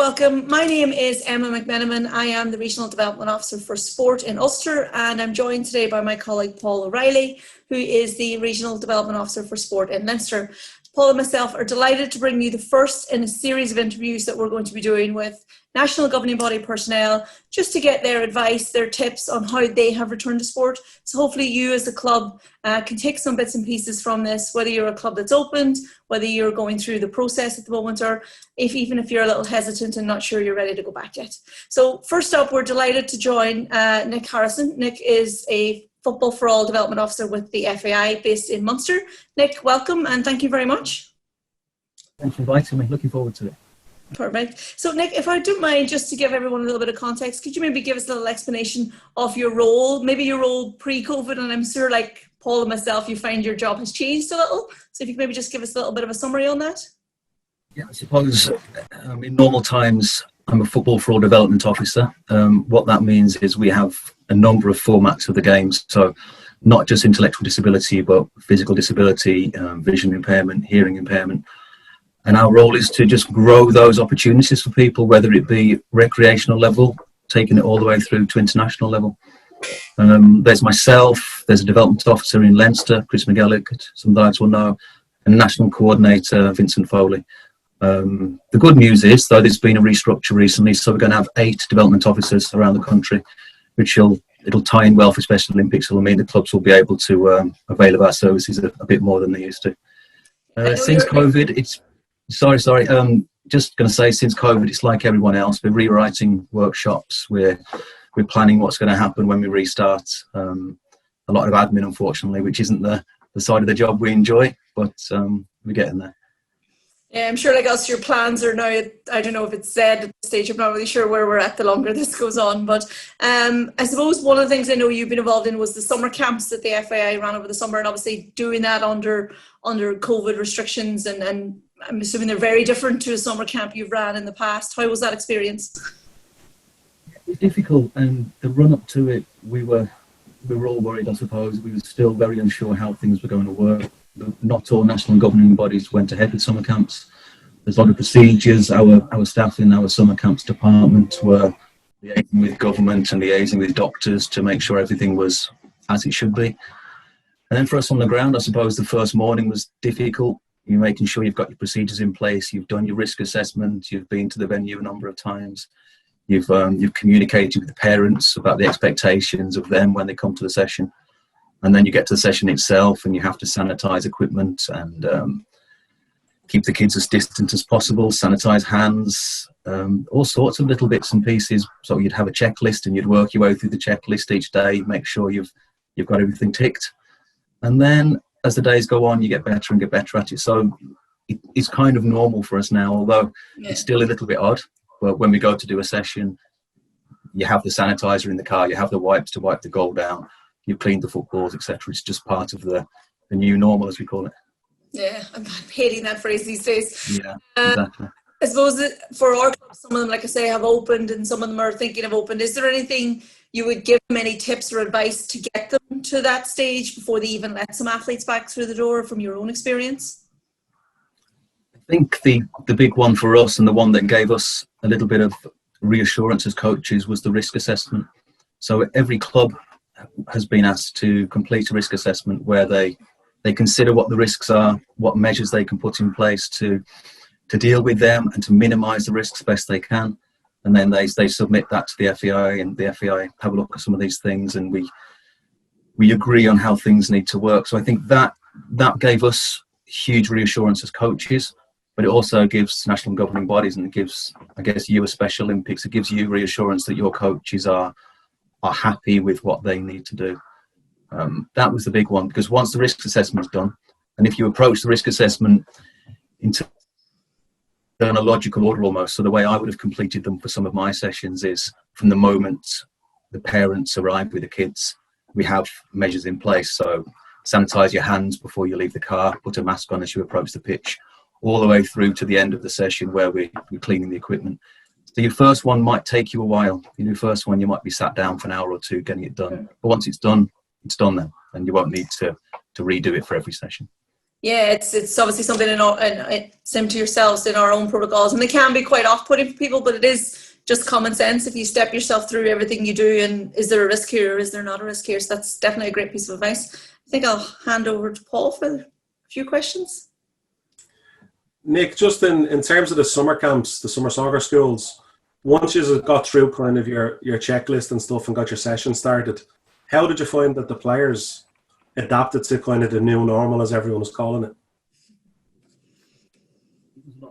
welcome. My name is Emma McMenamin. I am the Regional Development Officer for Sport in Ulster, and I'm joined today by my colleague Paul O'Reilly, who is the Regional Development Officer for Sport in Leinster. Paul and myself are delighted to bring you the first in a series of interviews that we're going to be doing with national governing body personnel, just to get their advice, their tips on how they have returned to sport. So hopefully you as a club can take some bits and pieces from this, whether you're a club that's opened, whether you're going through the process at the moment, or even if you're a little hesitant and not sure you're ready to go back yet. So first up, we're delighted to join Nick Harrison. Nick is a Football for All Development Officer with the FAI based in Munster. Nick, welcome and thank you very much. Thanks for inviting me. Looking forward to it. Perfect. So Nick, if I don't mind, just to give everyone a little bit of context, could you maybe give us a little explanation of your role, maybe your role pre-COVID? And I'm sure like Paul and myself, you find your job has changed a little. So if you could maybe just give us a little bit of a summary on that. Yeah, I suppose in normal times, I'm a Football for All Development Officer. What that means is we have a number of formats of the games. So not just intellectual disability, but physical disability, vision impairment, hearing impairment. And our role is to just grow those opportunities for people, whether it be recreational level, taking it all the way through to international level. There's myself, there's a development officer in Leinster, Chris McGellick, some guys will know, and national coordinator, Vincent Foley. The good news is, though, there's been a restructure recently, so we're going to have 8 development officers around the country, which it'll tie in well for Special Olympics. It'll mean the clubs will be able to avail of our services a bit more than they used to. Since COVID, just going to say, since COVID, it's like everyone else. We're rewriting workshops. We're planning what's going to happen when we restart. A lot of admin, unfortunately, which isn't the side of the job we enjoy, but we're getting there. Yeah, I'm sure like us, your plans are now, I don't know if it's said at this stage, I'm not really sure where we're at the longer this goes on, but I suppose one of the things I know you've been involved in was the summer camps that the FAI ran over the summer, and obviously doing that under COVID restrictions, and I'm assuming they're very different to a summer camp you've ran in the past. How was that experience? It was difficult, and the run up to it, we were all worried, I suppose. We were still very unsure how things were going to work. Not all national governing bodies went ahead with summer camps. There's a lot of procedures. Our staff in our summer camps department were liaising with government and liaising with doctors to make sure everything was as it should be. And then for us on the ground, I suppose the first morning was difficult. You're making sure you've got your procedures in place, you've done your risk assessment, you've been to the venue a number of times, you've communicated with the parents about the expectations of them when they come to the session. And then you get to the session itself and you have to sanitize equipment and keep the kids as distant as possible, sanitize hands, all sorts of little bits and pieces. So you'd have a checklist and you'd work your way through the checklist each day, make sure you've got everything ticked. And then as the days go on, you get better and get better at it. So it's kind of normal for us now, although it's still a little bit odd. But when we go to do a session, you have the sanitizer in the car, you have the wipes to wipe the goal down, you've cleaned the footballs, etc. It's just part of the new normal, as we call it. Yeah, I'm hating that phrase these days. Yeah, exactly. I suppose that for our clubs, some of them, like I say, have opened and some of them are thinking of opened. Is there anything you would give them, any tips or advice to get them to that stage before they even let some athletes back through the door from your own experience? I think the big one for us, and the one that gave us a little bit of reassurance as coaches, was the risk assessment. So every club has been asked to complete a risk assessment where they consider what the risks are, what measures they can put in place to deal with them and to minimise the risks best they can. And then they submit that to the FAI, and the FAI have a look at some of these things, and we agree on how things need to work. So I think that gave us huge reassurance as coaches, but it also gives national governing bodies, and it gives, I guess, you as Special Olympics, it gives you reassurance that your coaches are happy with what they need to do. That was the big one, because once the risk assessment is done, and if you approach the risk assessment in a logical order almost, so the way I would have completed them for some of my sessions is from the moment the parents arrive with the kids, we have measures in place. So sanitize your hands before you leave the car, put a mask on as you approach the pitch, all the way through to the end of the session where we're cleaning the equipment. So your first one might take you a while. Your first one, you might be sat down for an hour or two getting it done. But once it's done then, and you won't need to redo it for every session. Yeah, it's obviously something same to yourselves in our own protocols, and they can be quite off-putting for people, but it is just common sense if you step yourself through everything you do, and is there a risk here or is there not a risk here? So that's definitely a great piece of advice. I think I'll hand over to Paul for a few questions. Nick, just in terms of the summer camps, the summer soccer schools, once you got through kind of your checklist and stuff and got your session started, how did you find that the players adapted to kind of the new normal, as everyone was calling it?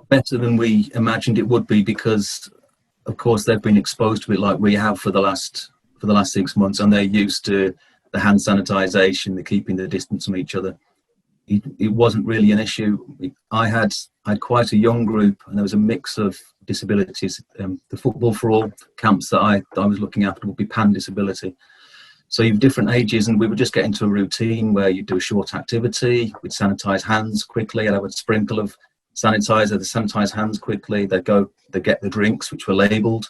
Better than we imagined it would be, because of course they've been exposed to it like we have for the last 6 months, and they're used to the hand sanitization, the keeping the distance from each other. It wasn't really an issue. I had quite a young group, and there was a mix of disabilities. The Football for All camps that I was looking after would be pan disability. So you have different ages, and we would just get into a routine where you do a short activity, we'd sanitize hands quickly, and I would sprinkle of sanitizer, they sanitize hands quickly, they get the drinks, which were labeled.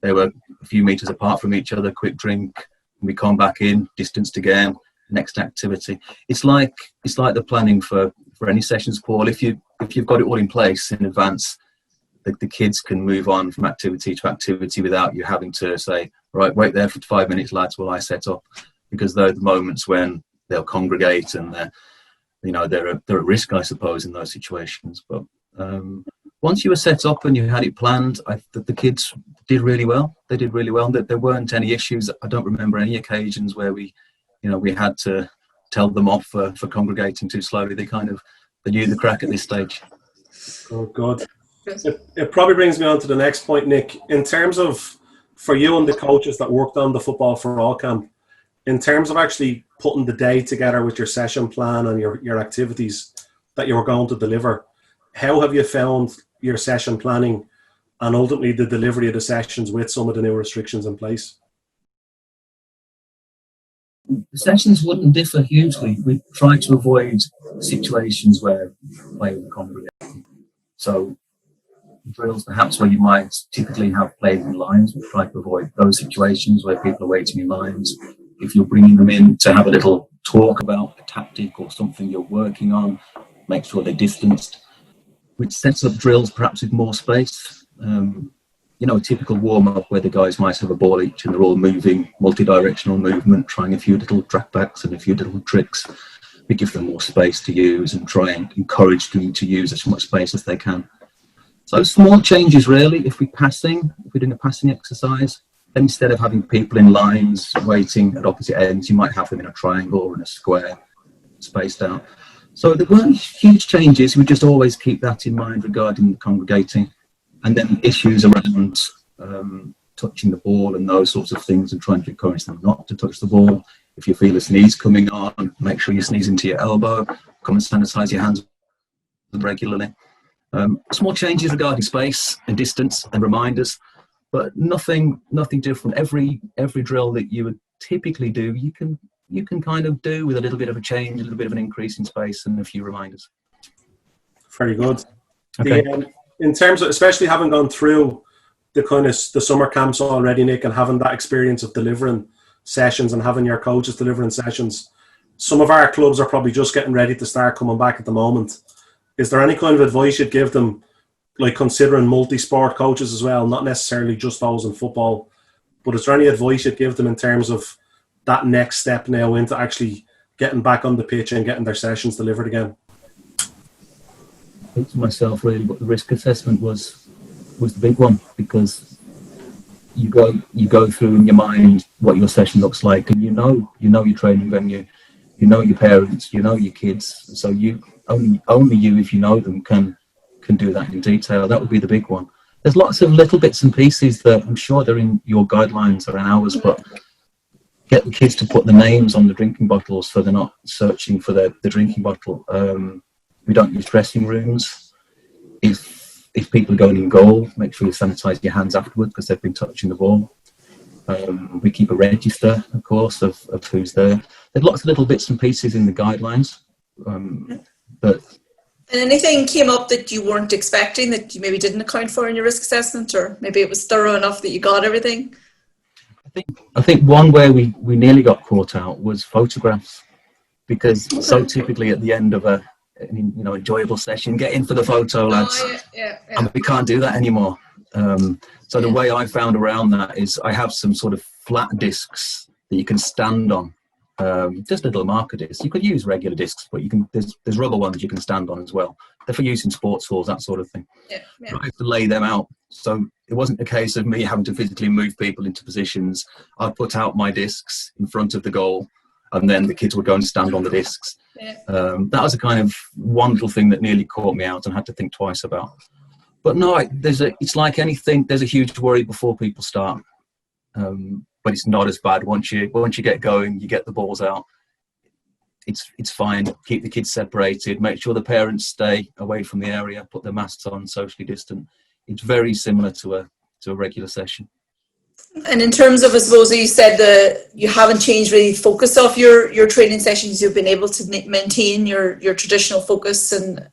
They were a few meters apart from each other, quick drink, and we come back in, distanced again, next activity. It's like the planning for any sessions, Paul. If you've got it all in place in advance, the kids can move on from activity to activity without you having to say, right, wait there for 5 minutes, lads, while I set up, because they're the moments when they'll congregate and they're at risk, I suppose, in those situations. But once you were set up and you had it planned, the kids did really well. They did really well. There weren't any issues. I don't remember any occasions where we had to tell them off for congregating too slowly. They knew the crack at this stage. Oh, God. It probably brings me on to the next point, Nick. In terms of, for you and the coaches that worked on the Football for All camp, in terms of actually putting the day together with your session plan and your activities that you were going to deliver, how have you found your session planning and ultimately the delivery of the sessions with some of the new restrictions in place? The sessions wouldn't differ hugely. We try to avoid situations where players congregate. So drills perhaps where you might typically have players in lines, we try to avoid those situations where people are waiting in lines. If you're bringing them in to have a little talk about a tactic or something you're working on, make sure they're distanced, which sets up drills perhaps with more space. A typical warm-up where the guys might have a ball each and they're all moving, multi-directional movement, trying a few little trackbacks and a few little tricks. We give them more space to use and try and encourage them to use as much space as they can. So small changes really. If we're doing a passing exercise, then instead of having people in lines waiting at opposite ends, you might have them in a triangle or in a square, spaced out. So there weren't huge changes. We just always keep that in mind regarding the congregating. And then issues around touching the ball and those sorts of things, and trying to encourage them not to touch the ball. If you feel a sneeze coming on, make sure you sneeze into your elbow. Come and sanitize your hands regularly. Small changes regarding space and distance and reminders, but nothing different. Every drill that you would typically do, you can kind of do with a little bit of a change, a little bit of an increase in space and a few reminders. Very good. Okay. In terms of, especially having gone through the summer camps already, Nick, and having that experience of delivering sessions and having your coaches delivering sessions, some of our clubs are probably just getting ready to start coming back at the moment. Is there any kind of advice you'd give them, like considering multi-sport coaches as well, not necessarily just those in football, but is there any advice you'd give them in terms of that next step now into actually getting back on the pitch and getting their sessions delivered again? To myself really, but the risk assessment was the big one, because you go through in your mind what your session looks like, and you know your training venue, you know your parents, you know your kids, so you only you, if you know them, can do that in detail. That would be the big one. There's lots of little bits and pieces that I'm sure they're in your guidelines or in ours, but get the kids to put the names on the drinking bottles so they're not searching for the drinking bottle. We don't use dressing rooms. If people are going in goal, make sure you sanitize your hands afterwards because they've been touching the ball. We keep a register, of course, of who's there. There's lots of little bits and pieces in the guidelines. But and anything came up that you weren't expecting that you maybe didn't account for in your risk assessment, or maybe it was thorough enough that you got everything? I think one where we nearly got caught out was photographs, because so typically at the end of enjoyable session. Get in for the photo, lads. Yeah. And we can't do that anymore. So the way I found around that is I have some sort of flat discs that you can stand on. Just little marker discs. You could use regular discs, but there's rubber ones you can stand on as well. They're for use in sports halls, that sort of thing. Yeah. I have to lay them out. So it wasn't a case of me having to physically move people into positions. I'd put out my discs in front of the goal, and then the kids would go and stand on the discs. Yeah. That was a kind of wonderful thing that nearly caught me out and had to think twice about. But no, it's like anything. There's a huge worry before people start, but it's not as bad once you get going. You get the balls out. It's fine. Keep the kids separated. Make sure the parents stay away from the area. Put their masks on, socially distant. It's very similar to a regular session. And in terms of, I suppose, you said that you haven't changed really the focus of your training sessions. You've been able to maintain your traditional focus. And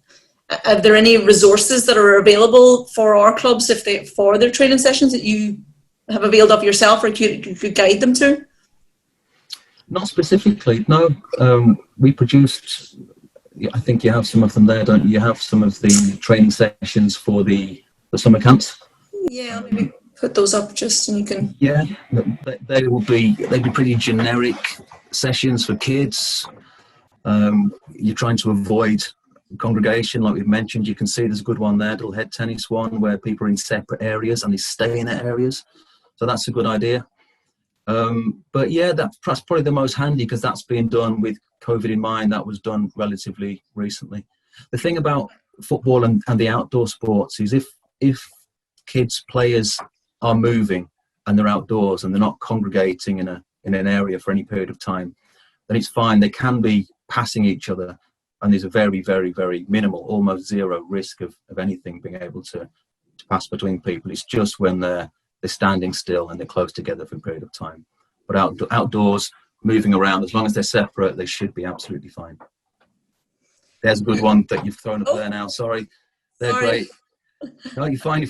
are there any resources that are available for our clubs for their training sessions that you have availed of yourself, or you could guide them to? Not specifically, no. We produced, I think you have some of them there, don't you? You have some of the training sessions for the summer camps. Yeah, maybe put those up just and you can... Yeah, they'd be pretty generic sessions for kids. You're trying to avoid congregation, like we've mentioned. You can see there's a good one there, little head tennis one, where people are in separate areas and they stay in their areas. So that's a good idea. But yeah, that's probably the most handy, because that's being done with COVID in mind. That was done relatively recently. The thing about football and the outdoor sports is if kids, players are moving and they're outdoors and they're not congregating in an area for any period of time, then it's fine. They can be passing each other, and there's a very, very, very minimal, almost zero risk of anything being able to pass between people. It's just when they're standing still and they're close together for a period of time. But outdoors, moving around, as long as they're separate, they should be absolutely fine. There's a good one that you've thrown up there now. Sorry. They're great. No, you're fine.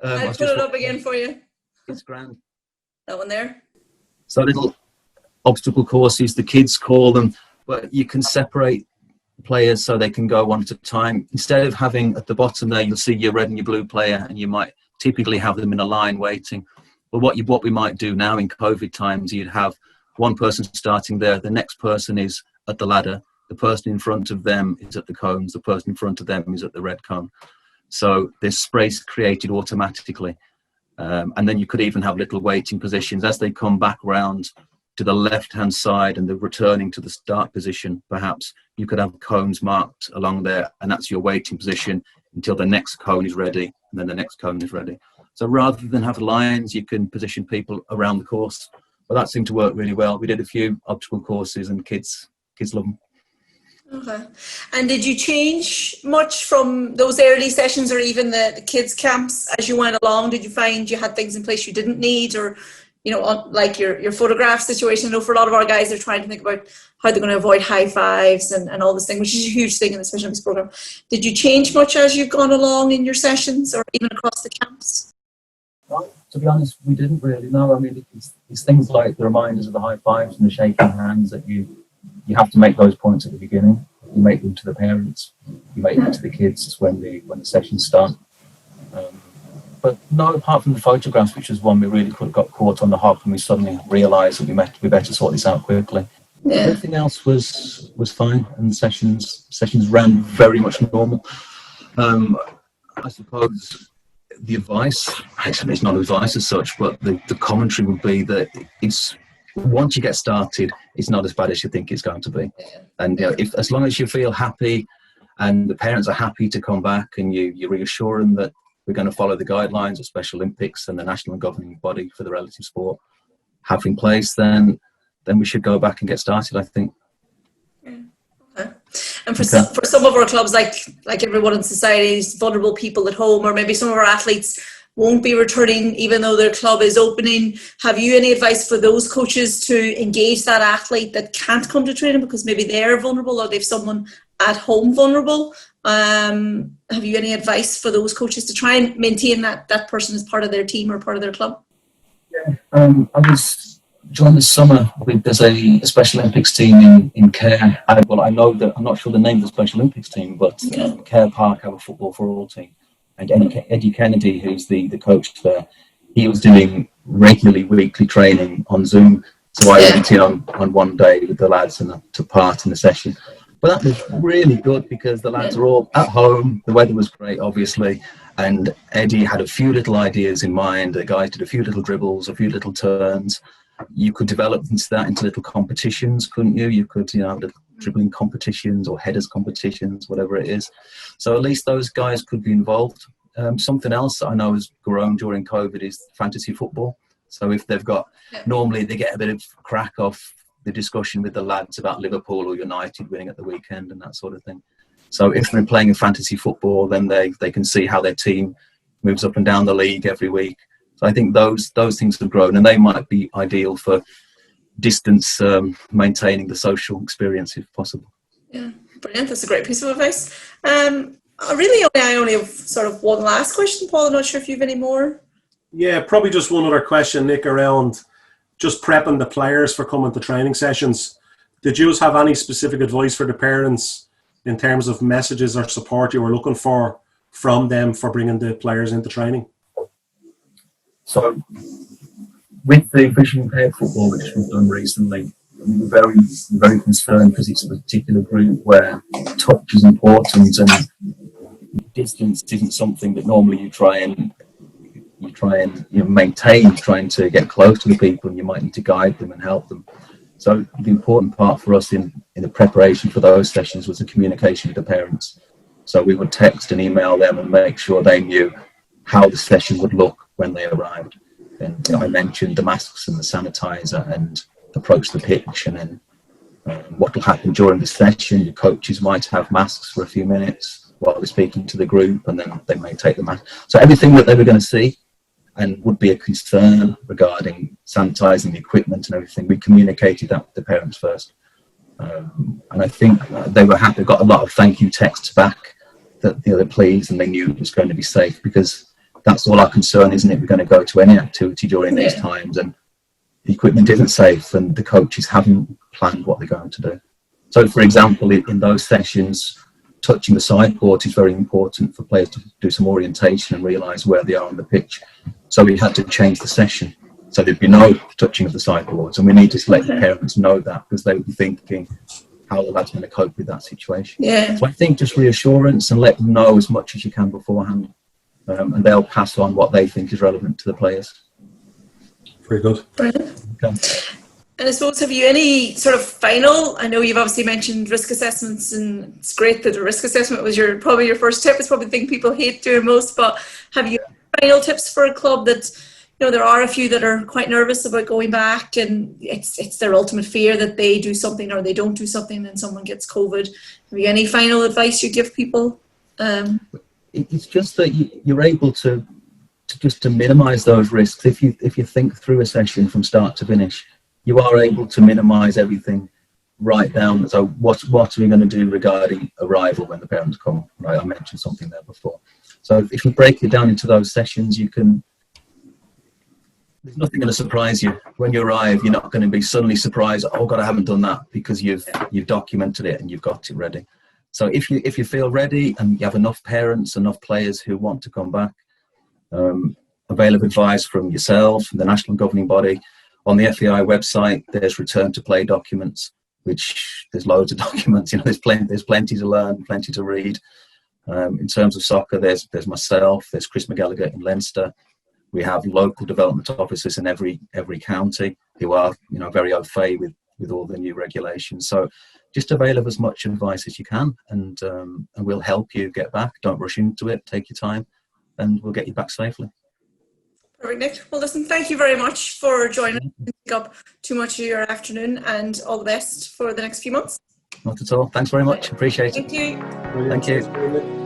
I'll put it up again for you. It's grand. That one there? So little obstacle courses, the kids call them, but you can separate players so they can go one at a time. Instead of having at the bottom there, you'll see your red and your blue player, and you might typically have them in a line waiting. But what we might do now in COVID times, you'd have one person starting there, the next person is at the ladder, the person in front of them is at the cones, the person in front of them is at the red cone. So there's space created automatically. And then you could even have little waiting positions as they come back round to the left-hand side and they're returning to the start position. Perhaps you could have cones marked along there, and that's your waiting position until the next cone is ready, and then the next cone is ready. So rather than have lines, you can position people around the course. But that seemed to work really well. We did a few obstacle courses, and kids love them. Okay. And did you change much from those early sessions, or even the kids camps as you went along? Did you find you had things in place you didn't need, or, you know, like your photograph situation? I know for a lot of our guys, they're trying to think about how they're going to avoid high fives and all this thing, which is a huge thing in the Special Olympics program. Did you change much as you've gone along in your sessions, or even across the camps? Well, to be honest, we didn't really know. I mean, it's things like the reminders of the high fives and the shaking hands that you have to make those points at the beginning. You make them to the parents, you make them to the kids when the sessions start. But no, apart from the photographs, which was one we really got caught on the hop, and we suddenly realised that we better sort this out quickly. Yeah. Everything else was fine, and sessions ran very much normal. I suppose the advice, actually it's not advice as such, but the commentary would be that it's, once you get started, it's not as bad as you think it's going to be. And you know, as long as you feel happy and the parents are happy to come back, and you reassure them that we're going to follow the guidelines of Special Olympics and the national governing body for the relative sport have in place, then we should go back and get started, I think. Yeah. Okay. And for some of our clubs, like everyone in society, vulnerable people at home, or maybe some of our athletes won't be returning even though their club is opening. Have you any advice for those coaches to engage that athlete that can't come to training because maybe they're vulnerable, or they've someone at home vulnerable? Have you any advice for those coaches to try and maintain that person as part of their team or part of their club? Yeah, I was During the summer, there's a Special Olympics team in Care. I know that, I'm not sure the name of the Special Olympics team, but Care Park have a football for all team. And Eddie Kennedy, who's the coach there, he was doing regularly weekly training on Zoom. So I went in on one day with the lads and took part in the session. But that was really good because the lads were all at home. The weather was great, obviously. And Eddie had a few little ideas in mind. The guys did a few little dribbles, a few little turns. You could develop into little competitions, couldn't you? You could, have little dribbling competitions or headers competitions, whatever it is. So at least those guys could be involved. Something else that I know has grown during COVID is fantasy football. So if they've got, normally they get a bit of crack off the discussion with the lads about Liverpool or United winning at the weekend and that sort of thing. So if they're playing a fantasy football, then they can see how their team moves up and down the league every week. So I think those things have grown, and they might be ideal for distance maintaining the social experience if possible. Yeah, brilliant. That's a great piece of advice. I only have sort of one last question, Paul. I'm not sure if you have any more. Yeah, probably just one other question, Nick, around just prepping the players for coming to training sessions. Did you have any specific advice for the parents in terms of messages or support you were looking for from them for bringing the players into training? So, with the visually impaired football, which we've done recently, we're very, very concerned because it's a particular group where touch is important and distance isn't something that normally you try and maintain, trying to get close to the people, and you might need to guide them and help them. So the important part for us in the preparation for those sessions was the communication with the parents. So we would text and email them and make sure they knew how the session would look when they arrived. And I mentioned the masks and the sanitizer and approach the pitch, and then what will happen during the session. The coaches might have masks for a few minutes while they're speaking to the group, and then they may take the mask. So everything that they were going to see and would be a concern regarding sanitising the equipment and everything, we communicated that with the parents first. And I think they were happy, got a lot of thank you texts back that they're pleased and they knew it was going to be safe, because that's all our concern, isn't it? We're going to go to any activity during these times and the equipment isn't safe and the coaches haven't planned what they're going to do. So, for example, in those sessions, touching the side court is very important for players to do some orientation and realise where they are on the pitch. So we had to change the session. So there'd be no touching of the side boards, and we needed to let the parents know that, because they would be thinking, how the lad's going to cope with that situation. Yeah. So I think just reassurance and let them know as much as you can beforehand, and they'll pass on what they think is relevant to the players. Very good. Brilliant. Okay. And I suppose, have you any sort of final, I know you've obviously mentioned risk assessments, and it's great that the risk assessment was probably your first tip. It's probably the thing people hate doing most, but have you final tips for a club that, there are a few that are quite nervous about going back, and it's their ultimate fear that they do something or they don't do something and someone gets COVID. Have you any final advice you give people? It's just that you're able to minimise those risks. If you think through a session from start to finish, you are able to minimise everything right down. So what are we going to do regarding arrival when the parents come? Right, I mentioned something there before. So if you break it down into those sessions, there's nothing going to surprise you. When you arrive, you're not going to be suddenly surprised, oh God, I haven't done that, because you've documented it and you've got it ready. So if you feel ready and you have enough parents, enough players who want to come back, available advice from yourself, from the national governing body. On the FAI website, there's return to play documents, which there's loads of documents. There's plenty to learn, plenty to read. In terms of soccer, there's myself, there's Chris McGallagher in Leinster. We have local development officers in every county who are, very au fait with all the new regulations. So just avail of as much advice as you can, and we'll help you get back. Don't rush into it. Take your time, and we'll get you back safely. Perfect, Nick. Well, listen, thank you very much for joining us. Take up too much of your afternoon, and all the best for the next few months. Not at all. Thanks very much. Appreciate it. Thank you. Brilliant. Thank you.